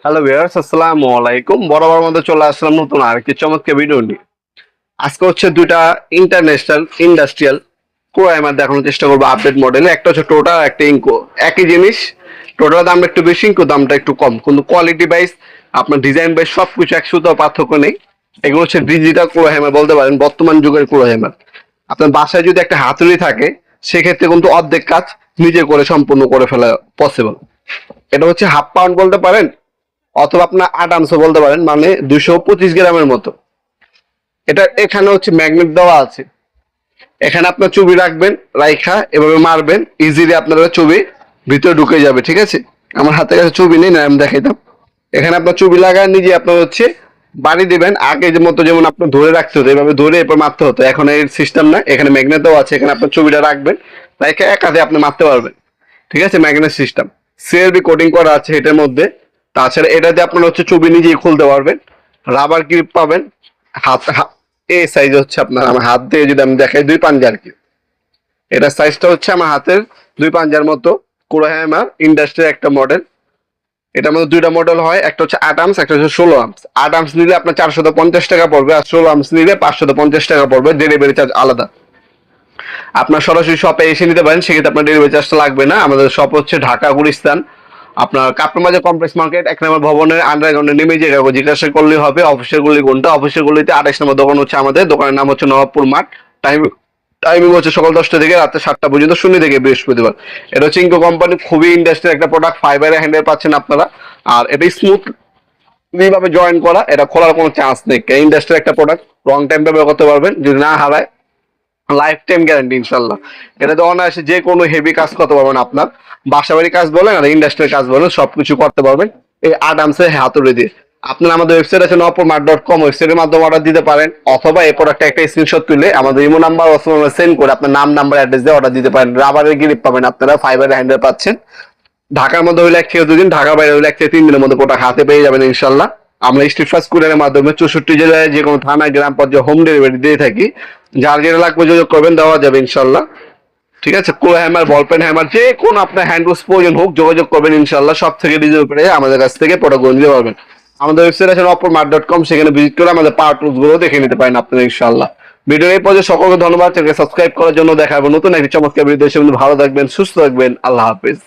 Hello viewers, আসসালামু আলাইকুম। বরাবর মধ্যে চলে আসলাম নতুন আরেকটি চমৎকার ভিডিও নিয়ে। আজকে হচ্ছে দুইটা ইন্টারন্যাশনাল ইন্ডাস্ট্রিয়াল কোরাইমার দেখানোর চেষ্টা করবো আপডেট মডেলে। একটা হচ্ছে টোটাল, একটা ইনকো। একই জিনিস, টোটাল দাম একটু বেশি, ইনকো দামটা একটু কম, কিন্তু কোয়ালিটি ওয়াইজ আপনার ডিজাইন ওয়াইজ সবকিছু একশোটাও পার্থক্য নেই। এগুলো হচ্ছে ডিজিটাল কোরাইমার বলতে পারেন, বর্তমান যুগের কোরাইমার। আপনার বাসায় যদি একটা হাতুড়ি থাকে, সেক্ষেত্রে কিন্তু অর্ধেক কাজ নিজে করে সম্পূর্ণ করে ফেলা পসিবল। এটা হচ্ছে হাফ পাউন্ড বলতে পারেন, অথবা আপনার 8 আউন্সও বলতে পারেন, মানে 225 গ্রামের মতো। এটা এখানে হচ্ছে ম্যাগনেট দেওয়া আছে। এখানে আপনার চুবি রাখবেন, রাইখা এভাবে মারবেন, ইজিলি আপনার চুবি ভিতরে ঢুকে যাবে। ঠিক আছে, আমার হাতে কাছে চুবি নেই, না আমি দেখাইতাম। এখানে আপনার চুবি লাগায় নিজে আপনার হচ্ছে বাড়ি দিবেন। আগে যে মতো যেমন আপনার ধরে রাখতে হতো, এভাবে ধরে এরপর মারতে হতো, এখন এই সিস্টেম না। এখানে ম্যাগনেট দেওয়া আছে, এখানে আপনার চুবিটা রাখবেন, রাইখা এক হাতে আপনি মারতে পারবেন। ঠিক আছে, ম্যাগনেট সিস্টেম, সিএলবি কোটিং করা আছে এটার মধ্যে। তাছাড়া এটা দিয়ে আপনার হচ্ছে চুবি নিজেই খুলতে পারবেন। রাবার গ্রিপ পাবেন। হাত এই সাইজ হচ্ছে আপনার, আমার হাত দিয়ে যদি আমি দেখাই, 2 পাঞ্জা আর কি। এটা সাইজটা হচ্ছে আমার হাতের 2 পাঞ্জার মতো। কুরাহামার ইন্ডাস্ট্রির একটা মডেল। এটার মধ্যে দুইটা মডেল হয়, একটা হচ্ছে 8 আউন্স, একটা হচ্ছে 16 আউন্স। 8 আউন্স নিলে আপনার 450 টাকা পড়বে, আর 16 আউন্স নিলে 550 টাকা পড়বে। ডেলিভারি চার্জ আলাদা। আপনার সরাসরি শপে এসে নিতে পারেন, সেক্ষেত্রে আপনার ডেলিভারি চার্জটা লাগবে না। আমাদের শপ হচ্ছে ঢাকা গুলিস্তান, আপনার কাপ্তান বাজার কমপ্লেক্স মার্কেট 1 নম্বর ভবনের আন্ডারগ্রাউন্ডে নেমে যে জিজ্ঞাসা করলেই হবে অফিসের গলি কোনটা। অফিসের গলিতে 28 নম্বর দোকান হচ্ছে আমাদের। দোকানের নাম হচ্ছে নবাবপুর মাঠ। টাইম টাইমিং হচ্ছে সকাল 10টা থেকে রাতে 7টা পর্যন্ত, শনি থেকে বৃহস্পতিবার। এটা হচ্ছে ইনকো কোম্পানি, খুবই ইন্ডাস্ট্রির একটা প্রোডাক্ট। ফাইবারের হ্যান্ডেল পাচ্ছেন আপনারা। আর এটা স্মুথ ভাবে জয়েন করা, এটা খোলার কোনো চান্স নেই। ইন্ডাস্ট্রির একটা প্রোডাক্ট, লং টাইম ব্যবহার করতে পারবেন, যদি না হারায় লাইফ টাইম গ্যারান্টি ইনশাল্লাহ। এটাতে অনায়াসে যে কোনো হেভি কাজ করতে পারবেন, আপনার বাসাবাড়ি কাজ বলেন আর ইন্ডাস্ট্রিয়াল কাজ বলেন, সবকিছু করতে পারবেন এই আরামসে হাতুড়ি দিয়ে। আপনার আমাদের ওয়েবসাইট আছে নপুরমার্ট.com, ওয়েবসাইটের মাধ্যমে অর্ডার দিতে পারেন, অথবা এই প্রোডাক্টটা একটা স্ক্রিনশট তুলে আমাদের ইমো নাম্বার অথবা সেন্ড করে আপনার নাম, নাম্বার, অ্যাড্রেস দিয়ে অর্ডার দিতে পারেন। রাবারের গ্রিপ পাবেন আপনারা, ফাইবারের হ্যান্ডেল পাচ্ছেন। ঢাকার মধ্যে হইলে 1 থেকে 2 দিন, ঢাকার বাইরে হইলে 1 থেকে 3 দিনের মধ্যে প্রোডাক্ট হাতে পেয়ে যাবেন ইনশাল্লাহ। আমরা স্ট্রিট ফাস্ট কুরিয়ারের মাধ্যমে 64 জেলায় যে কোনো থানা, গ্রাম পর্যায়ে হোম ডেলিভারি দিয়ে থাকি। যার যেটা লাগবে যোগাযোগ করবেন, দেওয়া যাবে ইনশাল্লাহ। ঠিক আছে, claw hammer, ball peen hammer, যে কোনো আপনার হ্যান্ড ওয়াশ প্রয়োজন হোক, যোগাযোগ করবেন ইনশাল্লাহ। সব থেকে রিজনেবল প্রাইসে আমাদের কাছ থেকে প্রোডাক্টগুলো নিতে পারবেন। আমাদের ওয়েবসাইট আছে নপুরমার্ট.com, সেখানে ভিজিট করে আমাদের পাওয়ার টুলস গুলো দেখে নিতে পারেন আপনারা ইনশাল্লাহ। ভিডিও এই পর্যন্ত সকলকে ধন্যবাদ। চ্যানেলকে সাবস্ক্রাইব করার জন্য। দেখা হবে নতুন একটি চমৎকার ভিডিও। ভালো থাকবেন, সুস্থ থাকবেন, আল্লাহ হাফেজ।